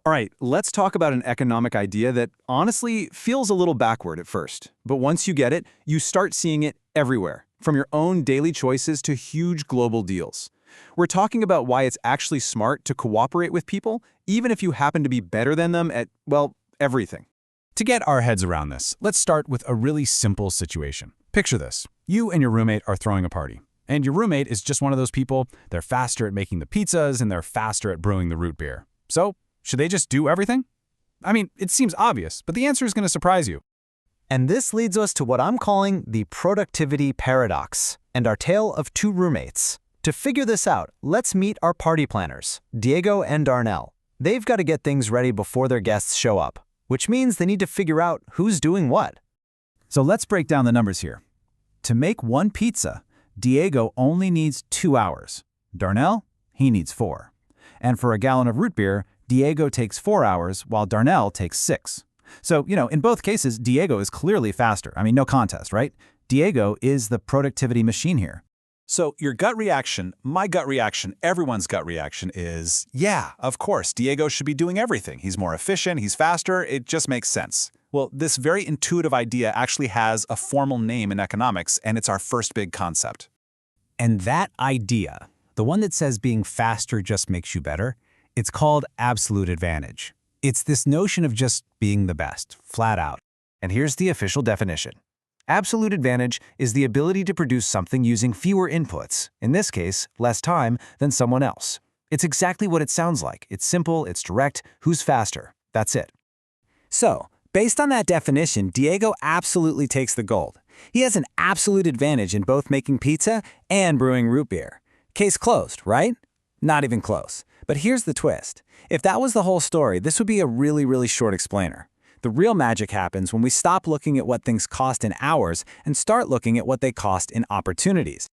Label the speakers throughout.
Speaker 1: All right, let's talk about an economic idea that honestly feels a little backward at first. But once you get it, you start seeing it everywhere, from your own daily choices to huge global deals. We're talking about why it's actually smart to cooperate with people, even if you happen to be better than them at, well, everything.
Speaker 2: To get our heads around this, let's start with a really simple situation. Picture this. You and your roommate are throwing a party. And your roommate is just one of those people, they're faster at making the pizzas and they're faster at brewing the root beer. So, should they just do everything? I mean, it seems obvious, but the answer is going to surprise you.
Speaker 3: And this leads us to what I'm calling the productivity paradox and our tale of two roommates. To figure this out, let's meet our party planners, Diego and Darnell. They've got to get things ready before their guests show up, which means they need to figure out who's doing what.
Speaker 4: So let's break down the numbers here. To make one pizza, Diego only needs 2 hours. Darnell, he needs 4. And for a gallon of root beer, Diego takes 4 hours, while Darnell takes 6. So, in both cases, Diego is clearly faster. I mean, no contest, right? Diego is the productivity machine here.
Speaker 5: So your gut reaction, my gut reaction, everyone's gut reaction is, yeah, of course, Diego should be doing everything. He's more efficient, he's faster, it just makes sense. Well, this very intuitive idea actually has a formal name in economics, and it's our first big concept.
Speaker 3: And that idea, the one that says being faster just makes you better, it's called absolute advantage. It's this notion of just being the best, flat out. And here's the official definition. Absolute advantage is the ability to produce something using fewer inputs, in this case, less time, than someone else. It's exactly what it sounds like. It's simple, it's direct, who's faster? That's it. So, based on that definition, Diego absolutely takes the gold. He has an absolute advantage in both making pizza and brewing root beer. Case closed, right? Not even close. But here's the twist. If that was the whole story, this would be a really short explainer. The real magic happens when we stop looking at what things cost in hours and start looking at what they cost in opportunities.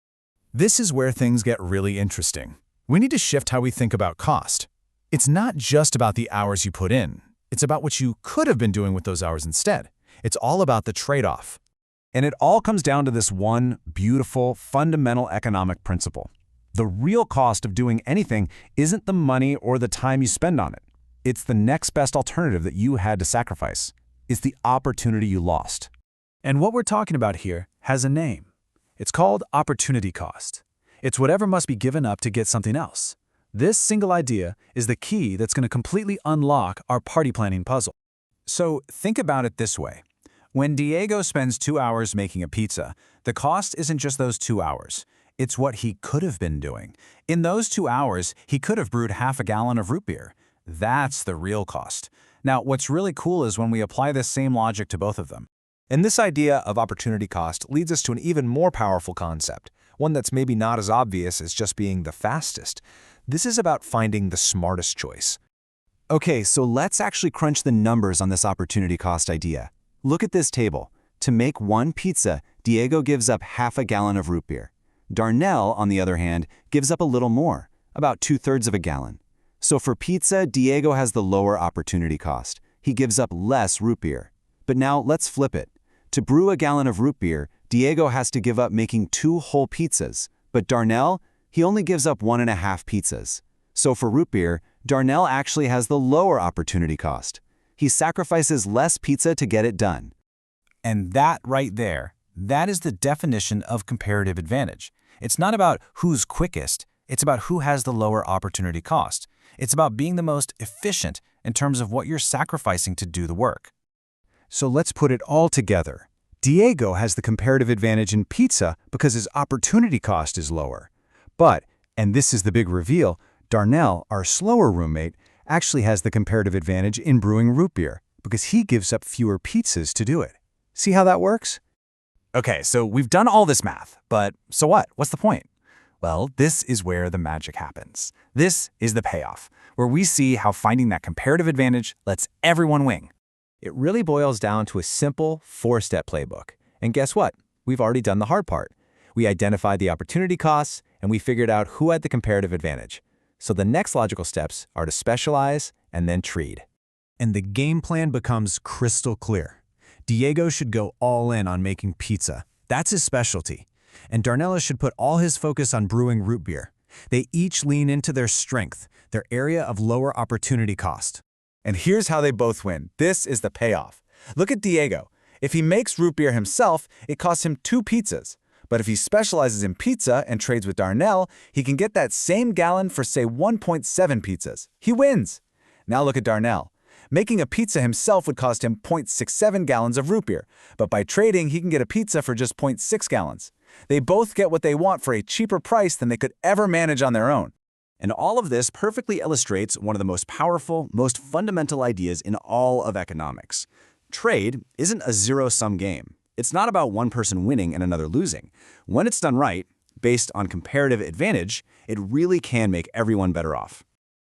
Speaker 2: This is where things get really interesting. We need to shift how we think about cost. It's not just about the hours you put in. It's about what you could have been doing with those hours instead. It's all about the trade-off. And it all comes down to this one beautiful, fundamental economic principle. The real cost of doing anything isn't the money or the time you spend on it. It's the next best alternative that you had to sacrifice. It's the opportunity you lost.
Speaker 6: And what we're talking about here has a name. It's called opportunity cost. It's whatever must be given up to get something else. This single idea is the key that's going to completely unlock our party planning puzzle.
Speaker 4: So think about it this way. When Diego spends 2 hours making a pizza, the cost isn't just those 2 hours. It's what he could have been doing. In those 2 hours, he could have brewed half a gallon of root beer. That's the real cost. Now, what's really cool is when we apply this same logic to both of them.
Speaker 7: And this idea of opportunity cost leads us to an even more powerful concept, one that's maybe not as obvious as just being the fastest. This is about finding the smartest choice.
Speaker 3: Okay, so let's actually crunch the numbers on this opportunity cost idea. Look at this table. To make one pizza, Diego gives up half a gallon of root beer. Darnell, on the other hand, gives up a little more, about 2/3 of a gallon. So for pizza, Diego has the lower opportunity cost. He gives up less root beer. But now let's flip it. To brew a gallon of root beer, Diego has to give up making 2 whole pizzas. But Darnell, he only gives up 1.5 pizzas. So for root beer, Darnell actually has the lower opportunity cost. He sacrifices less pizza to get it done.
Speaker 4: And that right there, that is the definition of comparative advantage. It's not about who's quickest, it's about who has the lower opportunity cost. It's about being the most efficient in terms of what you're sacrificing to do the work.
Speaker 2: So let's put it all together. Diego has the comparative advantage in pizza because his opportunity cost is lower. But, and this is the big reveal, Darnell, our slower roommate, actually has the comparative advantage in brewing root beer because he gives up fewer pizzas to do it. See how that works?
Speaker 1: Okay, so we've done all this math, but so what? What's the point? Well, this is where the magic happens. This is the payoff, where we see how finding that comparative advantage lets everyone win.
Speaker 3: It really boils down to a simple 4-step playbook. And guess what? We've already done the hard part. We identified the opportunity costs, and we figured out who had the comparative advantage. So the next logical steps are to specialize and then trade.
Speaker 2: And the game plan becomes crystal clear. Diego should go all in on making pizza. That's his specialty. And Darnell should put all his focus on brewing root beer. They each lean into their strength, their area of lower opportunity cost. And here's how they both win. This is the payoff. Look at Diego. If he makes root beer himself, it costs him 2 pizzas. But if he specializes in pizza and trades with Darnell, he can get that same gallon for, say, 1.7 pizzas. He wins. Now look at Darnell. Making a pizza himself would cost him 0.67 gallons of root beer, but by trading, he can get a pizza for just 0.6 gallons. They both get what they want for a cheaper price than they could ever manage on their own.
Speaker 8: And all of this perfectly illustrates one of the most powerful, most fundamental ideas in all of economics. Trade isn't a zero-sum game. It's not about one person winning and another losing. When it's done right, based on comparative advantage, it really can make everyone better off.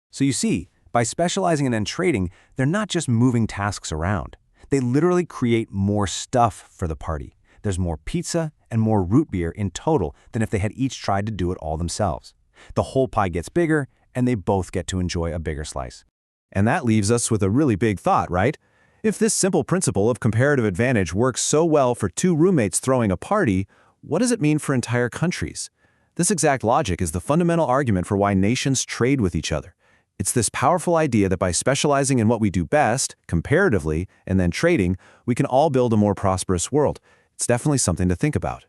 Speaker 8: So you see, by specializing in trading, they're not just moving tasks around. They literally create more stuff for the party. There's more pizza and more root beer in total than if they had each tried to do it all themselves. The whole pie gets bigger, and they both get to enjoy a bigger slice.
Speaker 1: And that leaves us with a really big thought, right? If this simple principle of comparative advantage works so well for 2 roommates throwing a party, what does it mean for entire countries? This exact logic is the fundamental argument for why nations trade with each other. It's this powerful idea that by specializing in what we do best, comparatively, and then trading, we can all build a more prosperous world. It's definitely something to think about.